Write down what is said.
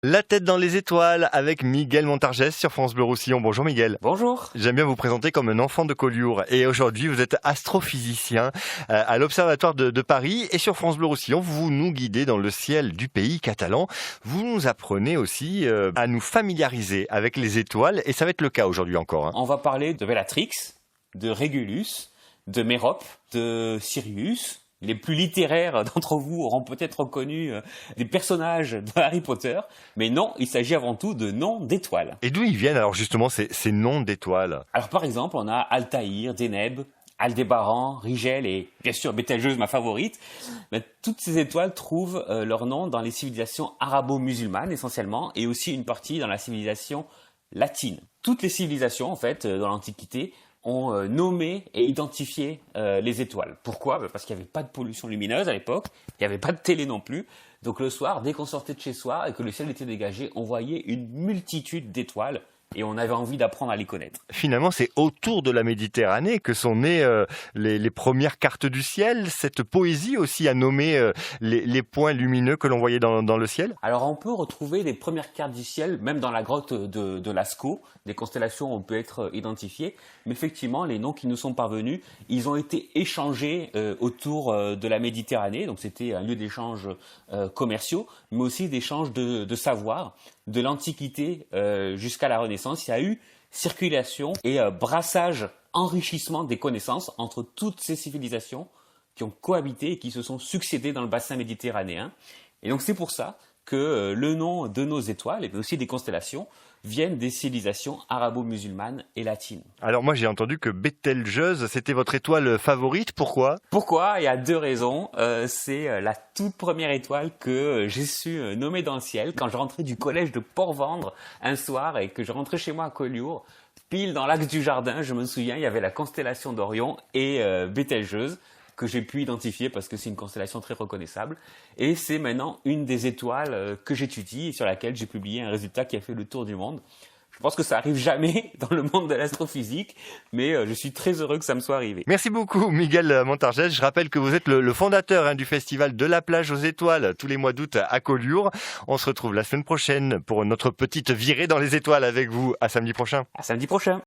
La tête dans les étoiles avec Miguel Montargès sur France Bleu Roussillon. Bonjour Miguel. Bonjour. J'aime bien vous présenter comme un enfant de Collioure. Et aujourd'hui, vous êtes astrophysicien à l'Observatoire de Paris. Et sur France Bleu Roussillon, vous nous guidez dans le ciel du pays catalan. Vous nous apprenez aussi à nous familiariser avec les étoiles. Et ça va être le cas aujourd'hui encore. On va parler de Bellatrix, de Régulus, de Mérope, de Sirius. Les plus littéraires d'entre vous auront peut-être reconnu des personnages de Harry Potter, mais non, il s'agit avant tout de noms d'étoiles. Et d'où ils viennent alors justement ces noms d'étoiles? Alors par exemple, on a Altaïr, Deneb, Aldébaran, Rigel et bien sûr Bételgeuse, ma favorite. Mais toutes ces étoiles trouvent leur nom dans les civilisations arabo-musulmanes essentiellement, et aussi une partie dans la civilisation latine. Toutes les civilisations en fait dans l'Antiquité ont nommé et identifié les étoiles. Pourquoi? Parce qu'il n'y avait pas de pollution lumineuse à l'époque, il n'y avait pas de télé non plus. Donc le soir, dès qu'on sortait de chez soi et que le ciel était dégagé, on voyait une multitude d'étoiles et on avait envie d'apprendre à les connaître. Finalement, c'est autour de la Méditerranée que sont nées les premières cartes du ciel. Cette poésie aussi a nommé les points lumineux que l'on voyait dans le ciel. Alors on peut retrouver les premières cartes du ciel, même dans la grotte de Lascaux. Des constellations ont pu être identifiées. Mais effectivement, les noms qui nous sont parvenus, ils ont été échangés autour de la Méditerranée. Donc c'était un lieu d'échange commerciaux, mais aussi d'échange de savoir. De l'Antiquité jusqu'à la Renaissance, il y a eu circulation et brassage, enrichissement des connaissances entre toutes ces civilisations qui ont cohabité et qui se sont succédées dans le bassin méditerranéen. Et donc c'est pour ça que le nom de nos étoiles, et aussi des constellations, viennent des civilisations arabo-musulmanes et latines. Alors moi j'ai entendu que Bételgeuse, c'était votre étoile favorite. Pourquoi? Pourquoi? Il y a deux raisons. C'est la toute première étoile que j'ai su nommer dans le ciel quand je rentrais du collège de Port-Vendre un soir et que je rentrais chez moi à Collioure. Pile dans l'axe du jardin, je me souviens, il y avait la constellation d'Orion et Bételgeuse que j'ai pu identifier parce que c'est une constellation très reconnaissable. Et c'est maintenant une des étoiles que j'étudie et sur laquelle j'ai publié un résultat qui a fait le tour du monde. Je pense que ça arrive jamais dans le monde de l'astrophysique, mais je suis très heureux que ça me soit arrivé. Merci beaucoup Miguel Montargès. Je rappelle que vous êtes le fondateur du festival de la plage aux étoiles tous les mois d'août à Collioure. On se retrouve la semaine prochaine pour notre petite virée dans les étoiles avec vous. À samedi prochain. À samedi prochain.